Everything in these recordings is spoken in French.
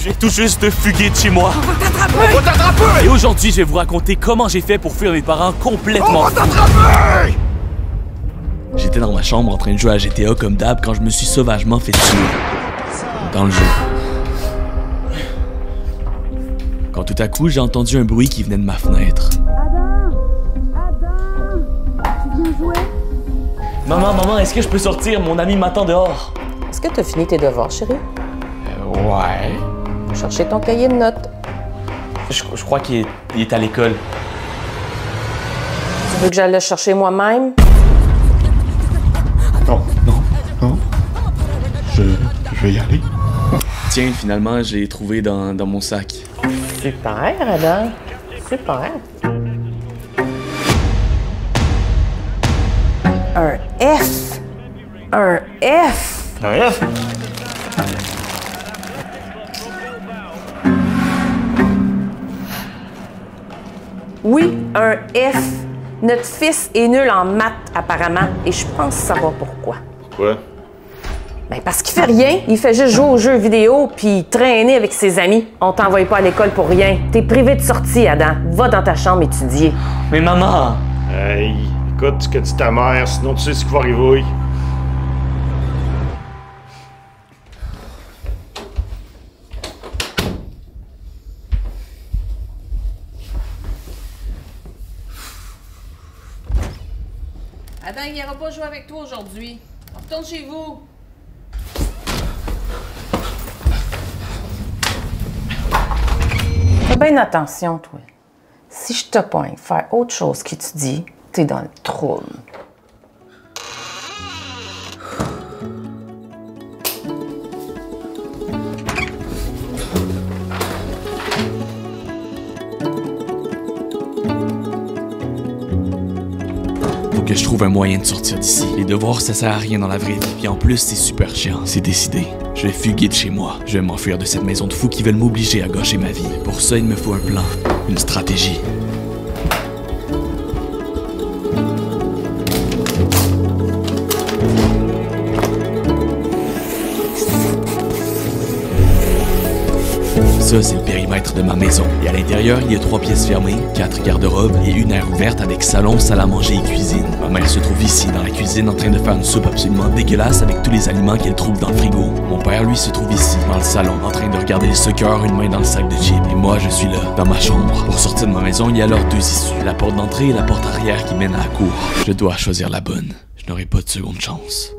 J'ai tout juste fugué de chez moi. On va t'attraper! On va t'attraper! Et aujourd'hui, je vais vous raconter comment j'ai fait pour fuir mes parents complètement. On va t'attraper! J'étais dans ma chambre en train de jouer à GTA comme d'hab quand je me suis sauvagement fait tuer. Dans le jeu. Quand tout à coup, j'ai entendu un bruit qui venait de ma fenêtre. Tu viens jouer? Maman, est-ce que je peux sortir? Mon ami m'attend dehors. Est-ce que t'as fini tes devoirs, chérie? Ouais. Va chercher ton cahier de notes. Je crois qu'il est à l'école. Tu veux que j'aille le chercher moi-même? Non. Je vais y aller. Tiens, finalement, je l'ai trouvé dans mon sac. Super, Adam. Super. Un F. Un F. Un F? Oui, un F. Notre fils est nul en maths, apparemment, et je pense savoir pourquoi. Pourquoi? Ben parce qu'il fait rien. Il fait juste jouer aux jeux vidéo puis traîner avec ses amis. On t'envoie pas à l'école pour rien. T'es privé de sortie, Adam. Va dans ta chambre étudier. Mais maman! Hey, écoute ce que dit ta mère, sinon tu sais ce qui va arriver. Adam, il n'ira pas jouer avec toi aujourd'hui. On retourne chez vous. Fais bien attention, toi. Si je te pointe faire autre chose qu'étudier, t'es dans le trouble. Faut que je trouve un moyen de sortir d'ici. Les devoirs, ça sert à rien dans la vraie vie. Puis en plus, c'est super chiant. C'est décidé. Je vais fuguer de chez moi. Je vais m'enfuir de cette maison de fous qui veulent m'obliger à gâcher ma vie. Pour ça, il me faut un plan. Une stratégie. Ça, c'est le périmètre de ma maison. Et à l'intérieur, il y a 3 pièces fermées, 4 garde-robes et une aire ouverte avec salon, salle à manger et cuisine. Ma mère se trouve ici, dans la cuisine, en train de faire une soupe absolument dégueulasse avec tous les aliments qu'elle trouve dans le frigo. Mon père, lui, se trouve ici, dans le salon, en train de regarder le soccer, une main dans le sac de chips. Et moi, je suis là, dans ma chambre. Pour sortir de ma maison, il y a alors 2 issues. La porte d'entrée et la porte arrière qui mène à la cour. Je dois choisir la bonne. Je n'aurai pas de seconde chance.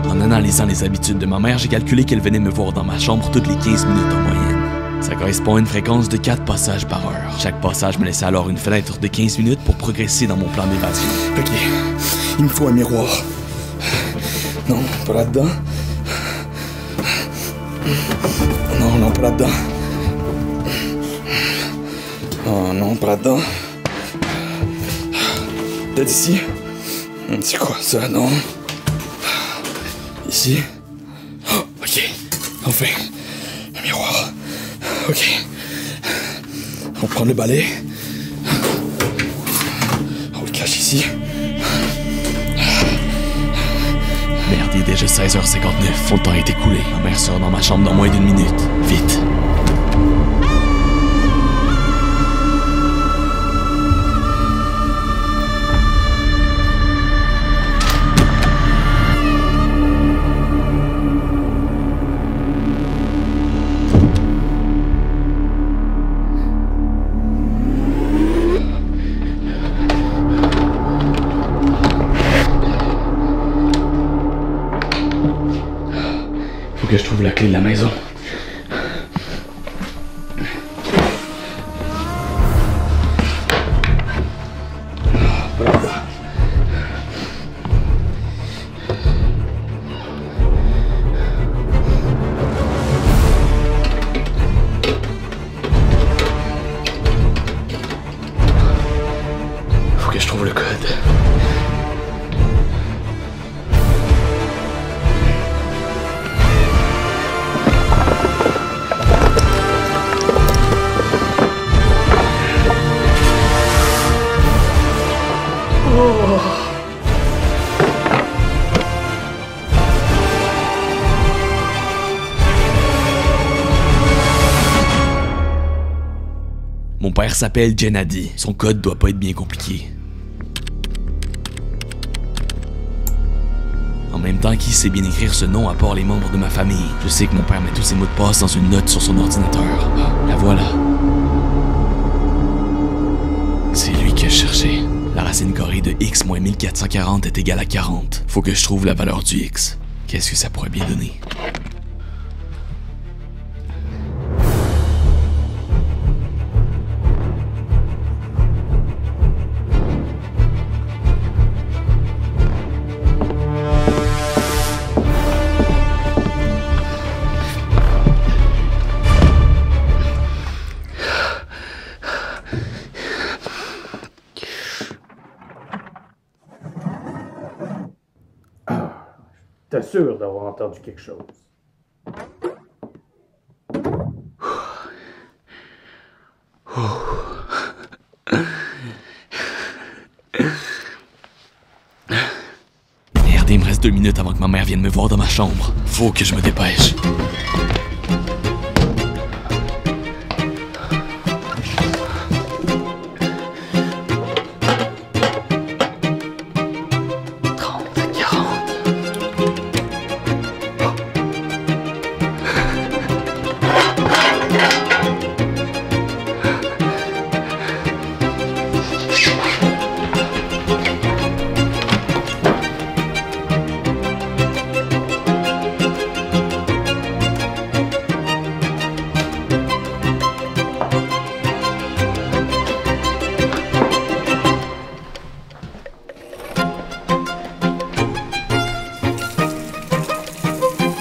En analysant les habitudes de ma mère, j'ai calculé qu'elle venait me voir dans ma chambre toutes les 15 minutes en moyenne. Ça correspond à une fréquence de 4 passages par heure. Chaque passage me laissait alors une fenêtre de 15 minutes pour progresser dans mon plan d'évasion. Ok, il me faut un miroir. Non, pas là-dedans. Non, pas là-dedans. Oh non, pas là-dedans. Peut-être ici. C'est quoi ça, non? Ici. Oh, ok. Enfin. Un miroir. Ok. On prend le balai. On le cache ici. Merde, il est déjà 16h59. Mon temps est écoulé. Ma mère sort dans ma chambre dans moins d'1 minute. Vite. que je trouve la clé de la maison. Faut que je trouve le code. Mon père s'appelle Gennady. Son code doit pas être bien compliqué. En même temps, qui sait bien écrire ce nom à part les membres de ma famille? Je sais que mon père met tous ses mots de passe dans une note sur son ordinateur. Ah, la voilà. C'est lui que je cherchais. La racine carrée de x moins 1440 est égale à 40. Faut que je trouve la valeur du x. Qu'est-ce que ça pourrait bien donner? T'es sûr d'avoir entendu quelque chose? Merde, il me reste 2 minutes avant que ma mère vienne me voir dans ma chambre. Faut que je me dépêche.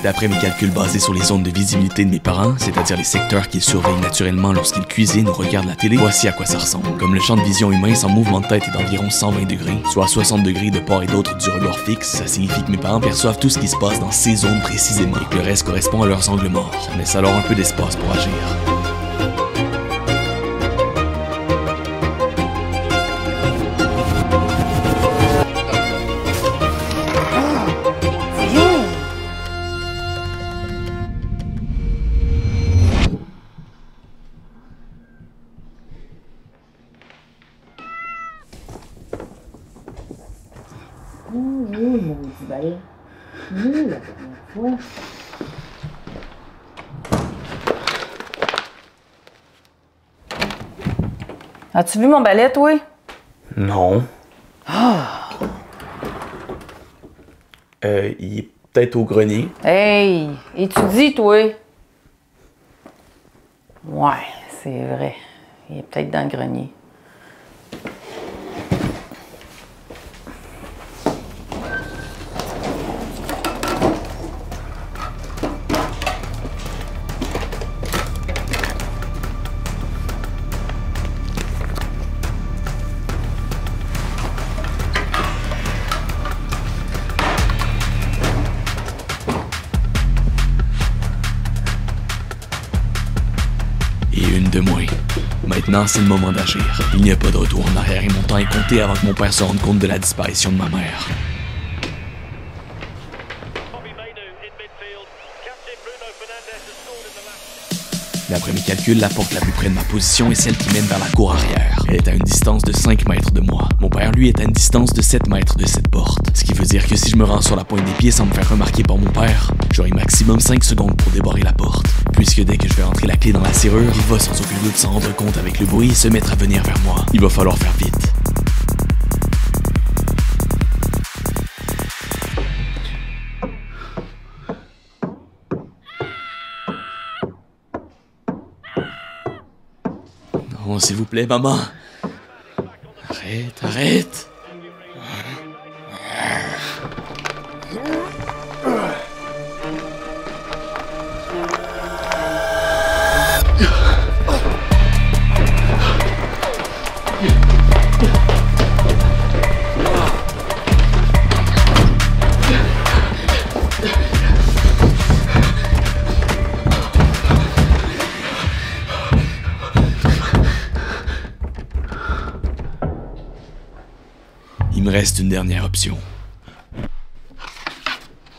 D'après mes calculs basés sur les zones de visibilité de mes parents, c'est-à-dire les secteurs qu'ils surveillent naturellement lorsqu'ils cuisinent ou regardent la télé, voici à quoi ça ressemble. Comme le champ de vision humain sans mouvement de tête est d'environ 120 degrés, soit 60 degrés de part et d'autre du regard fixe, ça signifie que mes parents perçoivent tout ce qui se passe dans ces zones précisément et que le reste correspond à leurs angles morts. Ça laisse alors un peu d'espace pour agir. As-tu vu mon balai, toi? Non. Il est peut-être au grenier. Hey, étudie, toi. Ouais, c'est vrai. Il est peut-être dans le grenier. De moins. Maintenant, c'est le moment d'agir. Il n'y a pas de retour en arrière et mon temps est compté avant que mon père se rende compte de la disparition de ma mère. D'après mes calculs, la porte la plus près de ma position est celle qui mène vers la cour arrière. Elle est à une distance de 5 mètres de moi. Mon père, lui, est à une distance de 7 mètres de cette porte. Ce qui veut dire que si je me rends sur la pointe des pieds sans me faire remarquer par mon père, j'aurai maximum 5 secondes pour débarrer la porte. Puisque dès que je vais rentrer la clé dans la serrure, il va sans aucun doute s'en rendre compte avec le bruit et se mettre à venir vers moi. Il va falloir faire vite. Oh, s'il vous plaît, maman. Arrête, arrête. Il me reste une dernière option.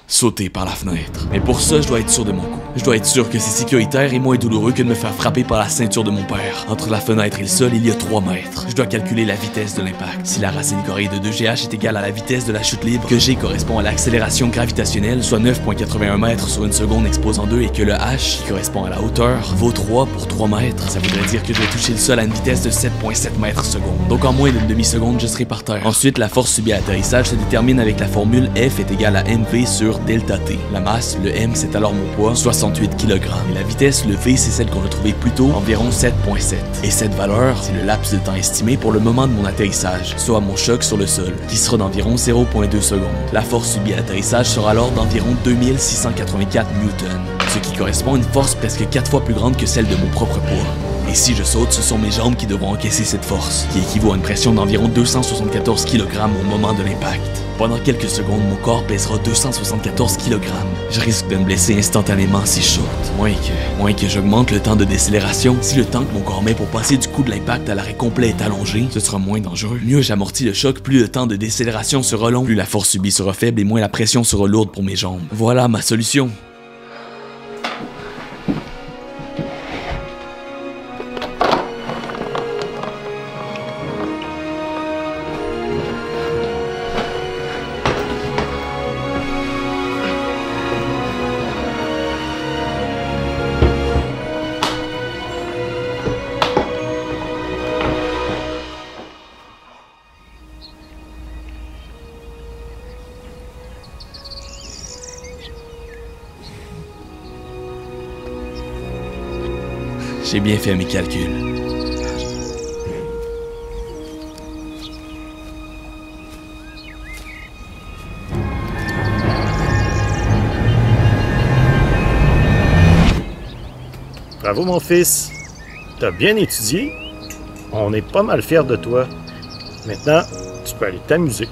Sauter par la fenêtre. Mais pour ça, je dois être sûr de mon coup. Je dois être sûr que c'est sécuritaire et moins douloureux que de me faire frapper par la ceinture de mon père. Entre la fenêtre et le sol, il y a 3 mètres. Je dois calculer la vitesse de l'impact. Si la racine carrée de 2GH est égale à la vitesse de la chute libre, que G correspond à l'accélération gravitationnelle, soit 9,81 mètres sur une seconde exposant 2, et que le H, qui correspond à la hauteur, vaut 3 pour 3 mètres, ça voudrait dire que je dois toucher le sol à une vitesse de 7,7 mètres seconde. Donc en moins d'une demi-seconde, je serai par terre. Ensuite, la force subie à l'atterrissage se détermine avec la formule F est égale à mv sur delta T. La masse, le m, c'est alors mon poids, 68 kg. Et la vitesse, le v, c'est celle qu'on a trouvée plus tôt, environ 7,7. Et cette valeur, c'est le laps de temps estimé pour le moment de mon atterrissage, soit mon choc sur le sol, qui sera d'environ 0,2 secondes. La force subie à l'atterrissage sera alors d'environ 2684 newtons, ce qui correspond à une force presque 4 fois plus grande que celle de mon propre poids. Et si je saute, ce sont mes jambes qui devront encaisser cette force, qui équivaut à une pression d'environ 274 kg au moment de l'impact. Pendant quelques secondes, mon corps pèsera 274 kg. Je risque de me blesser instantanément si je saute. Moins que j'augmente le temps de décélération, si le temps que mon corps met pour passer du coup de l'impact à l'arrêt complet est allongé, ce sera moins dangereux. Mieux j'amortis le choc, plus le temps de décélération sera long, plus la force subie sera faible et moins la pression sera lourde pour mes jambes. Voilà ma solution. J'ai bien fait mes calculs. Bravo, mon fils. T'as bien étudié. On est pas mal fiers de toi. Maintenant, tu peux aller t'amuser.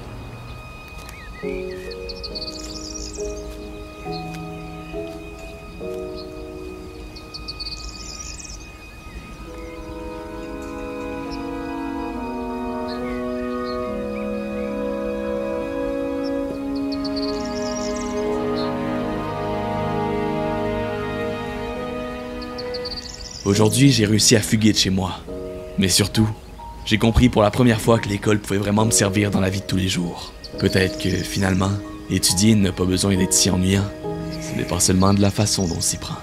Aujourd'hui, j'ai réussi à fuguer de chez moi. Mais surtout, j'ai compris pour la première fois que l'école pouvait vraiment me servir dans la vie de tous les jours. Peut-être que, finalement, étudier n'a pas besoin d'être si ennuyant. Ce n'est pas seulement de la façon dont on s'y prend.